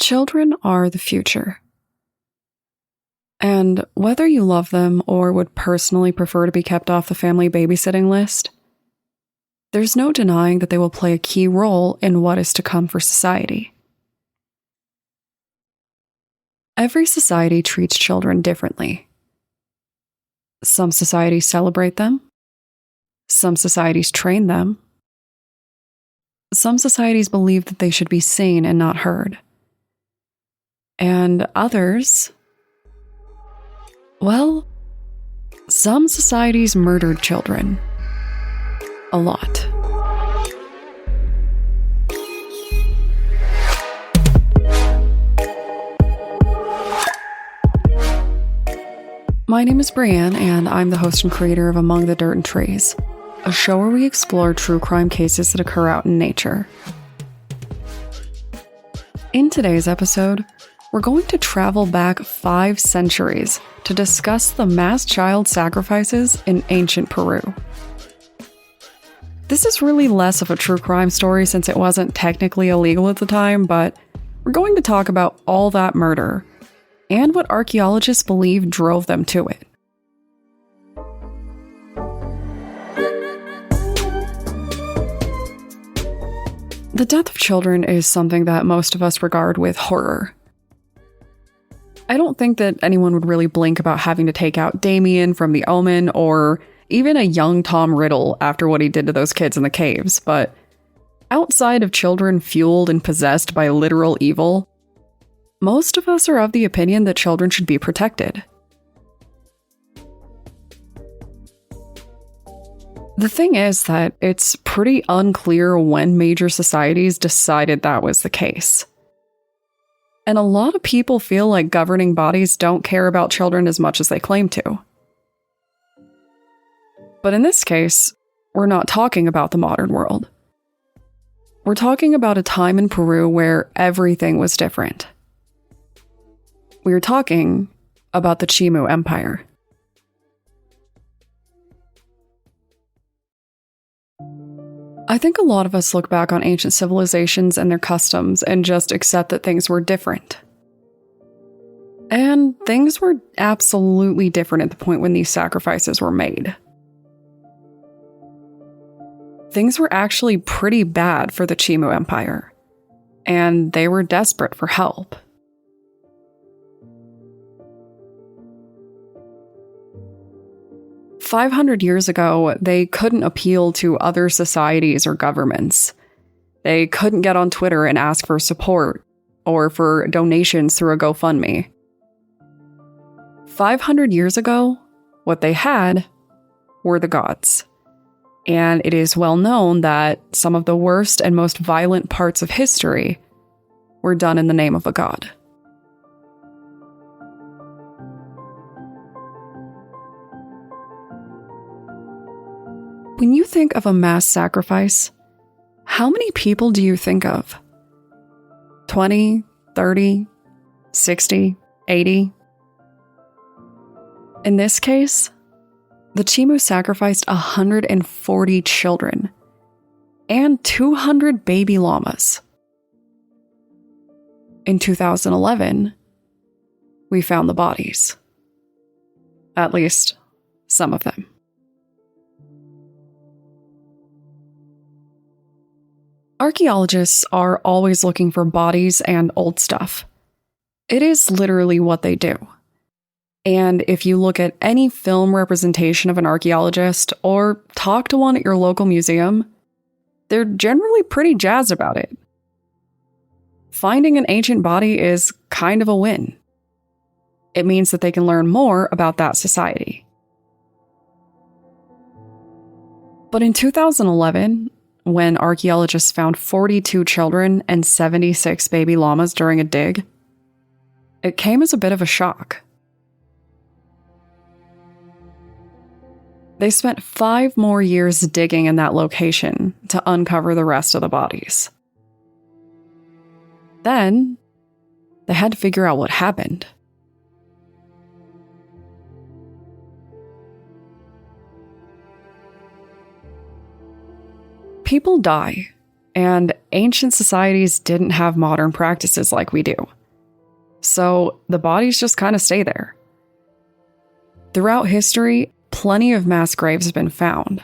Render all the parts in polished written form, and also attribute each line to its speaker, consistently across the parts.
Speaker 1: Children are the future. And whether you love them or would personally prefer to be kept off the family babysitting list, there's no denying that they will play a key role in what is to come for society. Every society treats children differently. Some societies celebrate them. Some societies train them. Some societies believe that they should be seen and not heard. And others, well, some societies murdered children. A lot. My name is Brianne, and I'm the host and creator of Among the Dirt and Trees, a show where we explore true crime cases that occur out in nature. In today's episode, we're going to travel back 5 centuries to discuss the mass child sacrifices in ancient Peru. This is really less of a true crime story since it wasn't technically illegal at the time, but we're going to talk about all that murder and what archaeologists believe drove them to it. The death of children is something that most of us regard with horror. I don't think that anyone would really blink about having to take out Damien from The Omen or even a young Tom Riddle after what he did to those kids in the caves, but outside of children fueled and possessed by literal evil, most of us are of the opinion that children should be protected. The thing is that it's pretty unclear when major societies decided that was the case. And a lot of people feel like governing bodies don't care about children as much as they claim to. But in this case, we're not talking about the modern world. We're talking about a time in Peru where everything was different. We're talking about the Chimú Empire. I think a lot of us look back on ancient civilizations and their customs and just accept that things were different. And things were absolutely different at the point when these sacrifices were made. Things were actually pretty bad for the Chimú Empire, and they were desperate for help. "500 years ago, they couldn't appeal to other societies or governments. They couldn't get on Twitter and ask for support or for donations through a GoFundMe. 500 years ago, what they had were the gods. And it is well known that some of the worst and most violent parts of history were done in the name of a god. When you think of a mass sacrifice, how many people do you think of? 20, 30, 60, 80? In this case, the Chimú sacrificed 140 children and 200 baby llamas. In 2011, we found the bodies. At least, some of them. Archaeologists are always looking for bodies and old stuff. It is literally what they do. And if you look at any film representation of an archaeologist or talk to one at your local museum, they're generally pretty jazzed about it. Finding an ancient body is kind of a win. It means that they can learn more about that society. But in 2011, when archaeologists found 42 children and 76 baby llamas during a dig, it came as a bit of a shock. They spent 5 more years digging in that location to uncover the rest of the bodies. Then, they had to figure out what happened. People die, And ancient societies didn't have modern practices like we do. So the bodies just kind of stay there. Throughout history, plenty of mass graves have been found.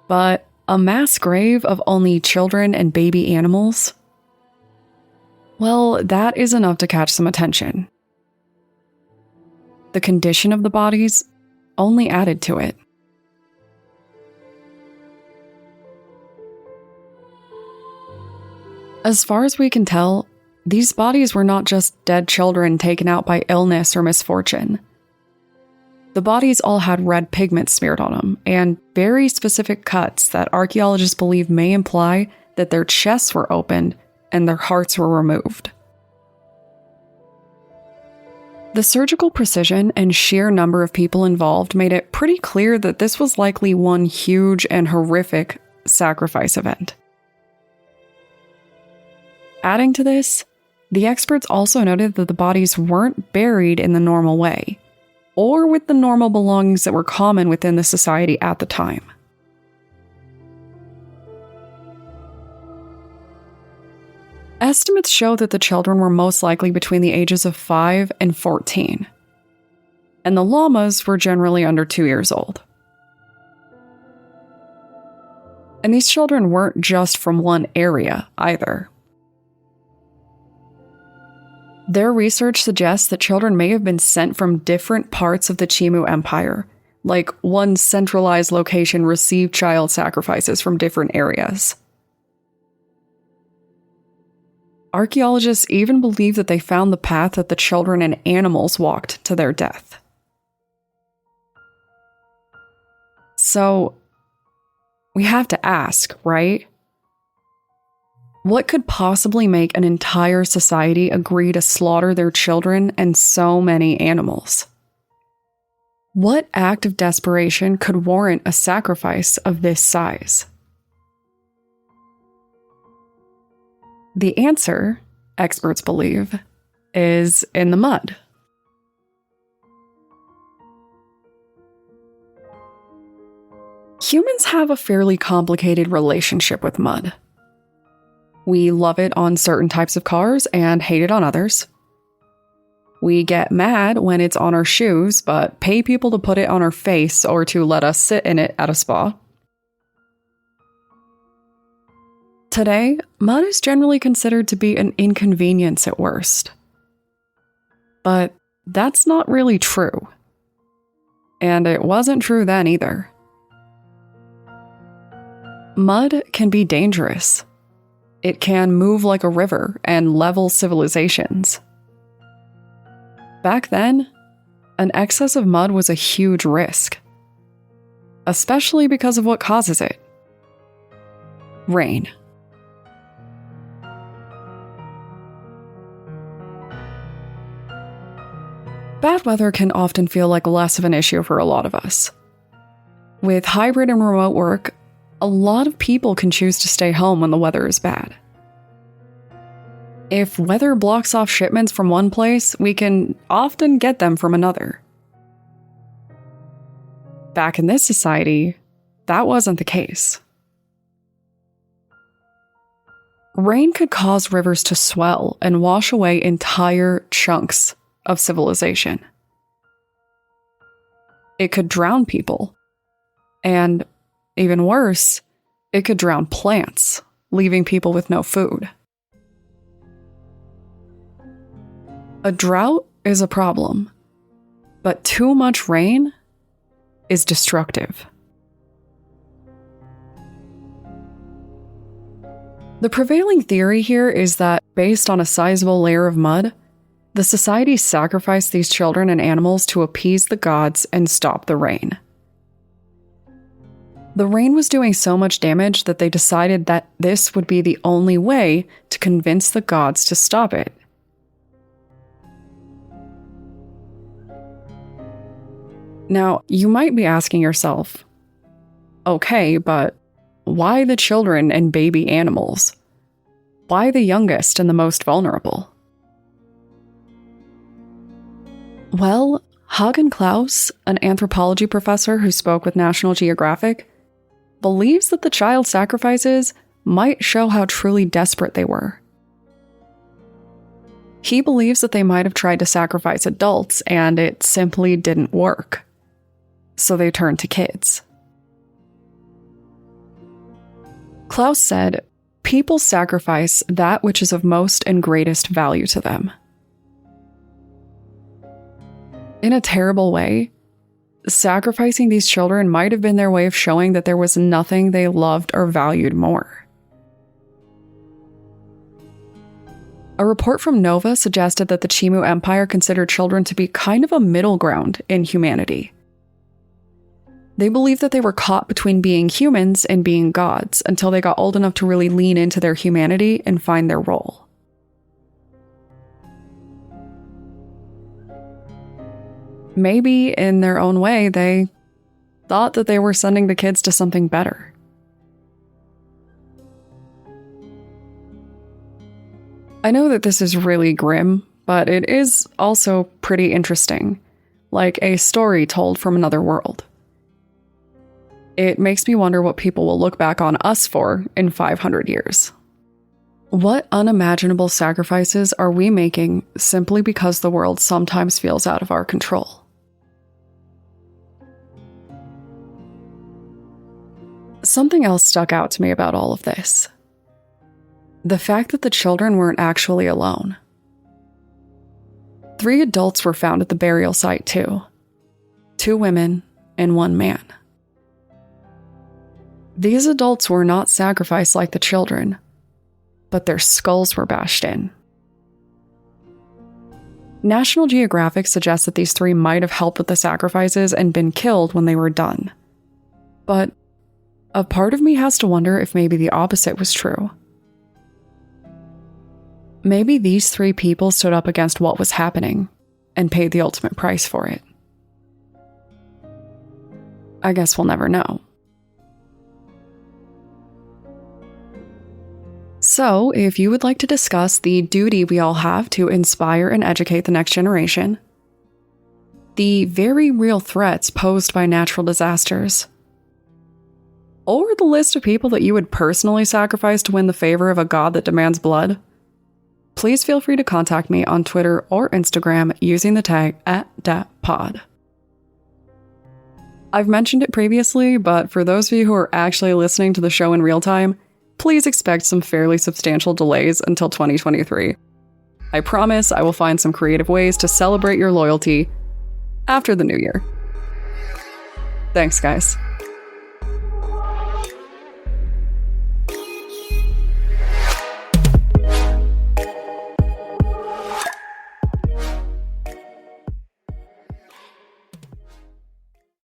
Speaker 1: But a mass grave of only children and baby animals? Well, that is enough to catch some attention. The condition of the bodies only added to it. As far as we can tell, these bodies were not just dead children taken out by illness or misfortune. The bodies all had red pigment smeared on them, and very specific cuts that archaeologists believe may imply that their chests were opened and their hearts were removed. The surgical precision and sheer number of people involved made it pretty clear that this was likely one huge and horrific sacrifice event. Adding to this, the experts also noted that the bodies weren't buried in the normal way, or with the normal belongings that were common within the society at the time. Estimates show that the children were most likely between the ages of 5 and 14, and the llamas were generally under 2 years old. And these children weren't just from one area either. Their research suggests that children may have been sent from different parts of the Chimú Empire, like one centralized location received child sacrifices from different areas. Archaeologists even believe that they found the path that the children and animals walked to their death. So, we have to ask, right? What could possibly make an entire society agree to slaughter their children and so many animals? What act of desperation could warrant a sacrifice of this size? The answer, experts believe, is in the mud. Humans have a fairly complicated relationship with mud. We love it on certain types of cars and hate it on others. We get mad when it's on our shoes, but pay people to put it on our face or to let us sit in it at a spa. Today, mud is generally considered to be an inconvenience at worst. But that's not really true. And it wasn't true then either. Mud can be dangerous. It can move like a river and level civilizations. Back then, an excess of mud was a huge risk, especially because of what causes it: rain. Bad weather can often feel like less of an issue for a lot of us. With hybrid and remote work, a lot of people can choose to stay home when the weather is bad. If weather blocks off shipments from one place, we can often get them from another. Back in this society, that wasn't the case. Rain could cause rivers to swell and wash away entire chunks of civilization. It could drown people. And even worse, it could drown plants, leaving people with no food. A drought is a problem, but too much rain is destructive. The prevailing theory here is that, based on a sizable layer of mud, the society sacrificed these children and animals to appease the gods and stop the rain. The rain was doing so much damage that they decided that this would be the only way to convince the gods to stop it. Now, you might be asking yourself, okay, but why the children and baby animals? Why the youngest and the most vulnerable? Well, Hagen Klaus, an anthropology professor who spoke with National Geographic, believes that the child sacrifices might show how truly desperate they were. He believes that they might have tried to sacrifice adults and it simply didn't work. So they turned to kids. Klaus said, "People sacrifice that which is of most and greatest value to them." In a terrible way, sacrificing these children might have been their way of showing that there was nothing they loved or valued more. A report from Nova suggested that the Chimú Empire considered children to be kind of a middle ground in humanity. They believed that they were caught between being humans and being gods until they got old enough to really lean into their humanity and find their role. Maybe, in their own way, they thought that they were sending the kids to something better. I know that this is really grim, but it is also pretty interesting, like a story told from another world. It makes me wonder what people will look back on us for in 500 years. What unimaginable sacrifices are we making simply because the world sometimes feels out of our control? Something else stuck out to me about all of this. The fact that the children weren't actually alone. 3 adults were found at the burial site too. 2 women and 1 man. These adults were not sacrificed like the children, but their skulls were bashed in. National Geographic suggests that these 3 might have helped with the sacrifices and been killed when they were done. But a part of me has to wonder if maybe the opposite was true. Maybe these 3 people stood up against what was happening and paid the ultimate price for it. I guess we'll never know. So, if you would like to discuss the duty we all have to inspire and educate the next generation, the very real threats posed by natural disasters, or the list of people that you would personally sacrifice to win the favor of a god that demands blood, please feel free to contact me on Twitter or Instagram using the tag @datpod. I've mentioned it previously, but for those of you who are actually listening to the show in real time, please expect some fairly substantial delays until 2023. I promise I will find some creative ways to celebrate your loyalty after the new year. Thanks, guys.